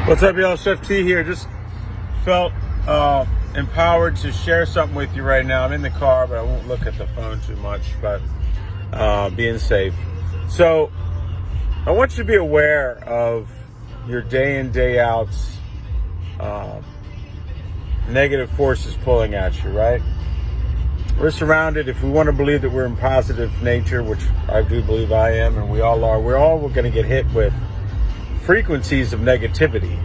What's up, y'all? Chef T here. Just felt empowered to share something with you right now. I'm in the car, but I won't look at the phone too much, but being safe. So I want you to be aware of your day in, day outs negative forces pulling at you, right? We're surrounded, if we want to believe that we're in positive nature, which I do believe I am, and we all are, we're all going to get hit with frequencies of negativity.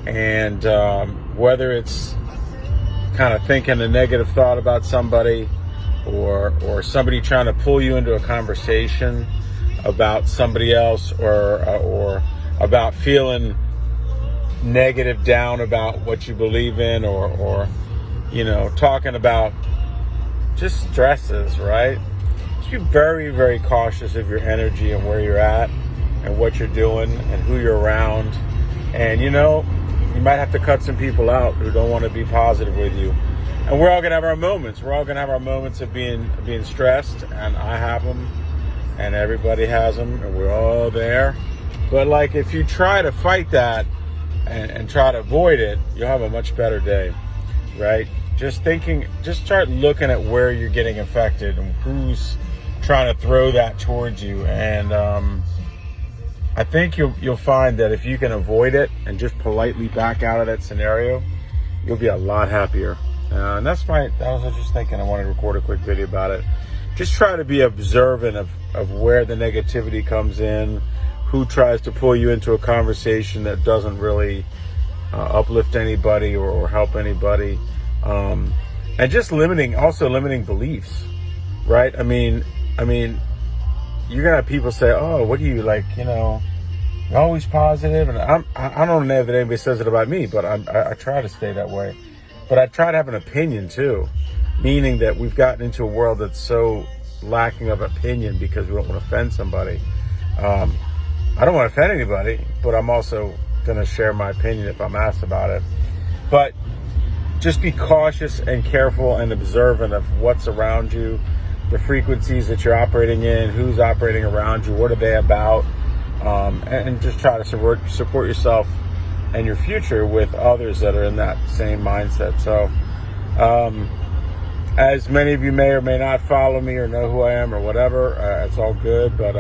And whether it's kind of thinking a negative thought about somebody, or somebody trying to pull you into a conversation about somebody else, or about feeling negative down about what you believe in, or talking about just stresses, right? Just be very, very cautious of your energy and where you're at and what you're doing and who you're around. And you might have to cut some people out who don't want to be positive with you. And we're all gonna have our moments. We're all gonna have our moments of being stressed, and I have them, and everybody has them, and we're all there. But if you try to fight that and try to avoid it, you'll have a much better day, right? Just start looking at where you're getting affected and who's trying to throw that towards you. And I think you'll find that if you can avoid it and just politely back out of that scenario, you'll be a lot happier. And I was just thinking I wanted to record a quick video about it. Just try to be observant of where the negativity comes in, who tries to pull you into a conversation that doesn't really uplift anybody or help anybody. And just limiting beliefs, right? I mean, you're gonna have people say, "Oh, what do you like? You're always positive." And I don't know that anybody says it about me, but I try to stay that way. But I try to have an opinion too, meaning that we've gotten into a world that's so lacking of opinion because we don't want to offend somebody. I don't want to offend anybody, but I'm also gonna share my opinion if I'm asked about it. But just be cautious and careful and observant of what's around you, the frequencies that you're operating in, who's operating around you, what are they about, and just try to support yourself and your future with others that are in that same mindset. So, as many of you may or may not follow me or know who I am or whatever, it's all good. But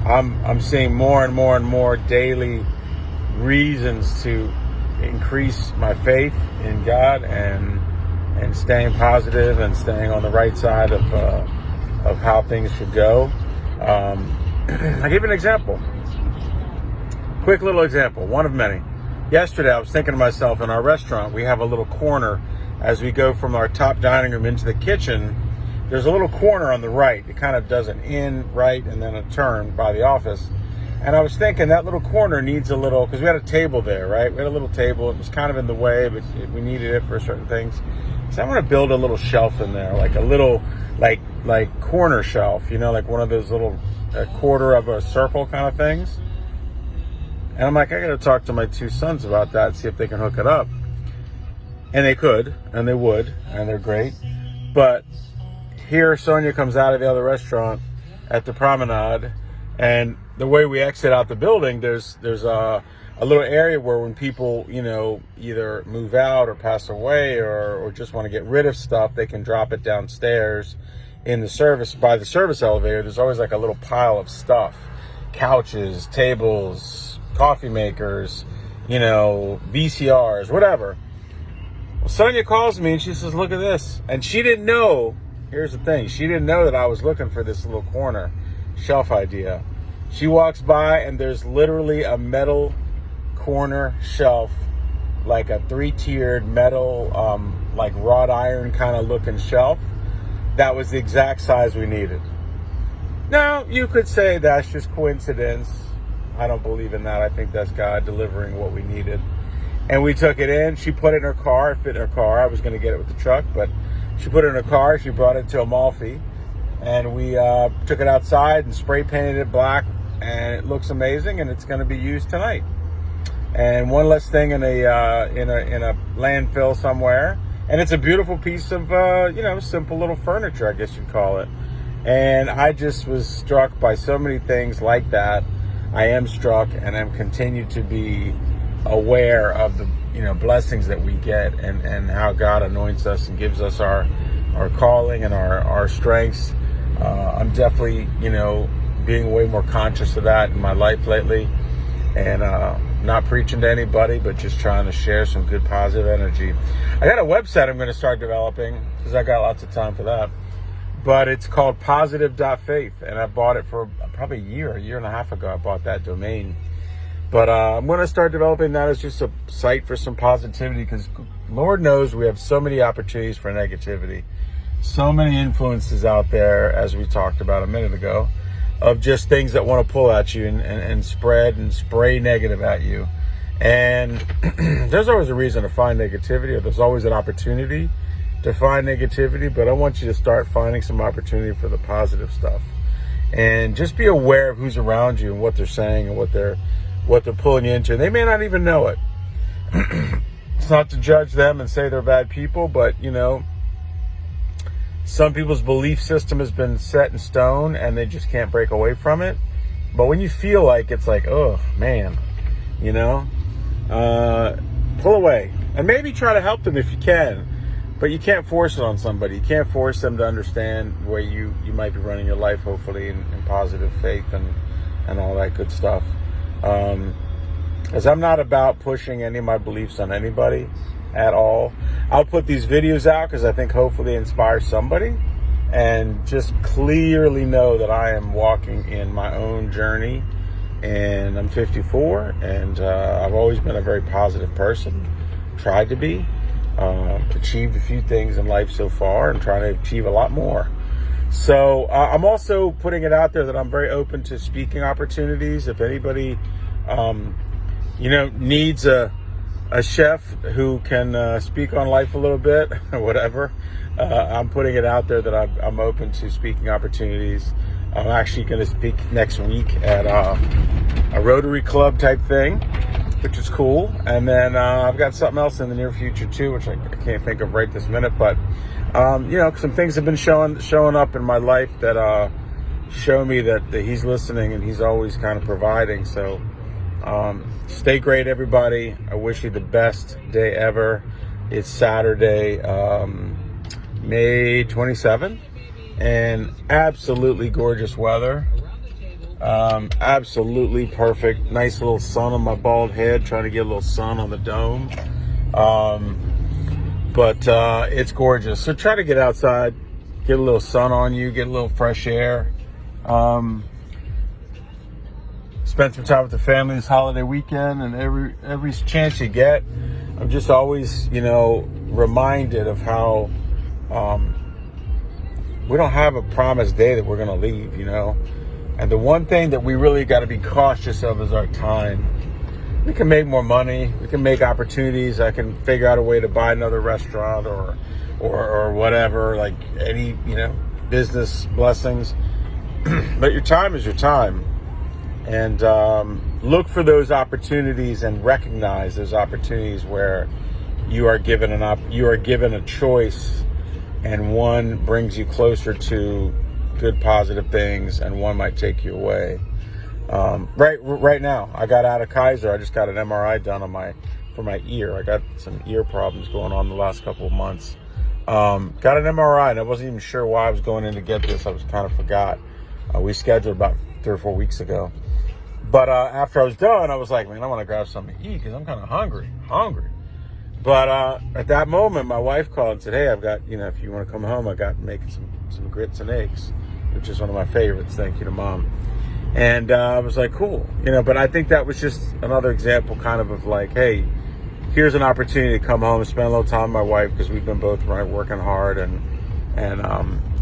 I'm seeing more and more and more daily reasons to increase my faith in God and staying positive and staying on the right side of how things should go. I'll give you an example. Quick little example, one of many. Yesterday I was thinking to myself, in our restaurant we have a little corner as we go from our top dining room into the kitchen. There's a little corner on the right. It kind of does an in, right, and then a turn by the office. And I was thinking that little corner needs a little, because we had a table there, right? We had a little table. It was kind of in the way, but we needed it for certain things. So I'm going to build a little shelf in there, like a little, like corner shelf, like one of those little quarter of a circle kind of things. And I'm like, I got to talk to my two sons about that and see if they can hook it up. And they could, and they would, and they're great. But here Sonia comes out of the other restaurant at the promenade, and the way we exit out the building, there's a little area where when people, either move out or pass away or just want to get rid of stuff, they can drop it downstairs by the service elevator. There's always like a little pile of stuff, couches, tables, coffee makers, VCRs, whatever. Well, Sonia calls me and she says, "Look at this." And she didn't know, here's the thing, she didn't know that I was looking for this little corner shelf idea. She walks by and there's literally a metal corner shelf, like a 3-tiered metal, like wrought iron kind of looking shelf. That was the exact size we needed. Now, you could say that's just coincidence. I don't believe in that. I think that's God delivering what we needed. And we took it in. She put it in her car. It fit in her car. I was going to get it with the truck, but she put it in her car. She brought it to Amalfi. And we took it outside and spray painted it black, and it looks amazing, and it's going to be used tonight. And one less thing in a landfill somewhere. And it's a beautiful piece of simple little furniture, I guess you'd call it. And I just was struck by so many things like that. I am struck, and I'm continued to be aware of the blessings that we get, and how God anoints us and gives us our calling and our strengths. I'm definitely being way more conscious of that in my life lately, and not preaching to anybody, but just trying to share some good positive energy. I got a website I'm going to start developing because I got lots of time for that. But it's called positive.faith, and I bought it for probably a year and a half ago. I bought that domain. But I'm going to start developing that as just a site for some positivity, because Lord knows we have so many opportunities for negativity. So many influences out there, as we talked about a minute ago, of just things that want to pull at you and spread and spray negative at you. And there's always a reason to find negativity, or there's always an opportunity to find negativity, but I want you to start finding some opportunity for the positive stuff. And just be aware of who's around you and what they're saying and what they're pulling you into. They may not even know it. It's not to judge them and say they're bad people, but some people's belief system has been set in stone and they just can't break away from it. But when you feel like it's like, oh man, pull away and maybe try to help them if you can. But you can't force it on somebody. You can't force them to understand where you might be running your life, hopefully, in positive faith and all that good stuff. As I'm not about pushing any of my beliefs on anybody at all. I'll put these videos out because I think hopefully they inspire somebody, and just clearly know that I am walking in my own journey, and I'm 54, and I've always been a very positive person, tried to be. Achieved a few things in life so far and trying to achieve a lot more. So I'm also putting it out there that I'm very open to speaking opportunities. If anybody, needs a chef who can speak on life a little bit or whatever, I'm putting it out there that I'm open to speaking opportunities. I'm actually going to speak next week at a Rotary Club type thing, which is cool. And then I've got something else in the near future too, which I can't think of right this minute. But some things have been showing up in my life that show me that he's listening and he's always kind of providing. So stay great, everybody. I wish you the best day ever. It's Saturday, May 27th, and absolutely gorgeous weather. Absolutely perfect. Nice little sun on my bald head, trying to get a little sun on the dome. But it's gorgeous. So try to get outside, get a little sun on you, get a little fresh air. Spend some time with the family this holiday weekend, and every chance you get, I'm just always, reminded of how we don't have a promised day that we're going to leave, And the one thing that we really got to be cautious of is our time. We can make more money. We can make opportunities. I can figure out a way to buy another restaurant or whatever, like any, business blessings. But your time is your time. And look for those opportunities and recognize those opportunities where you are given a choice, and one brings you closer to good positive things, and one might take you away. Right now, I got out of Kaiser. I just got an MRI done for my ear. I got some ear problems going on the last couple of months. Got an MRI, and I wasn't even sure why I was going in to get this. I was kind of forgot. We scheduled about 3 or 4 weeks ago. But after I was done, I was like, man, I want to grab something to eat because I'm kind of hungry. But at that moment, my wife called and said, hey, I've got, if you want to come home, I got making some grits and eggs, which is one of my favorites. Thank you to Mom. And I was like, cool. But I think that was just another example kind of like, hey, here's an opportunity to come home and spend a little time with my wife, because we've been both working hard. And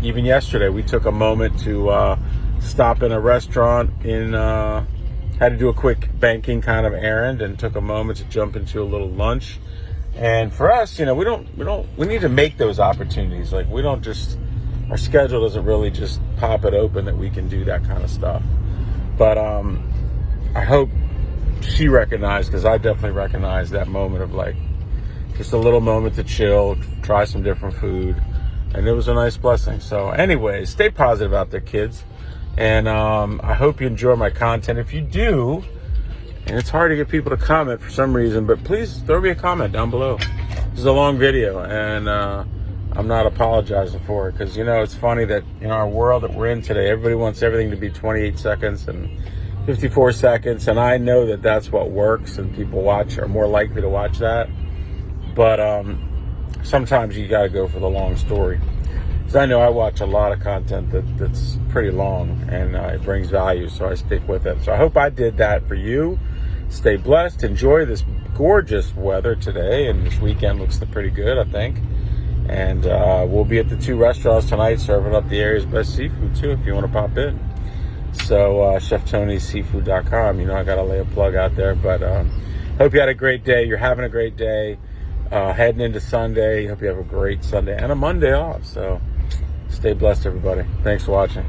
even yesterday, we took a moment to stop in a restaurant had to do a quick banking kind of errand, and took a moment to jump into a little lunch. And for us, we need to make those opportunities. Like, we don't just, our schedule doesn't really just pop it open that we can do that kind of stuff. But I hope she recognized, because I definitely recognized that moment of like, just a little moment to chill, try some different food. And it was a nice blessing. So anyways, stay positive out there, kids. And I hope you enjoy my content. If you do, And it's hard to get people to comment for some reason, but please throw me a comment down below. This is a long video, and I'm not apologizing for it, because, you know, it's funny that in our world that we're in today, everybody wants everything to be 28 seconds and 54 seconds, and I know that that's what works, and people are more likely to watch that. But sometimes you got to go for the long story. Because I know I watch a lot of content that's pretty long, and it brings value, so I stick with it. So I hope I did that for you. Stay blessed. Enjoy this gorgeous weather today, and this weekend looks pretty good, I think. And we'll be at the 2 restaurants tonight serving up the area's best seafood, too, if you want to pop in. So ChefTonySeafood.com. You know, I got to lay a plug out there. But hope you had a great day. You're having a great day. Heading into Sunday. Hope you have a great Sunday and a Monday off. So stay blessed, everybody. Thanks for watching.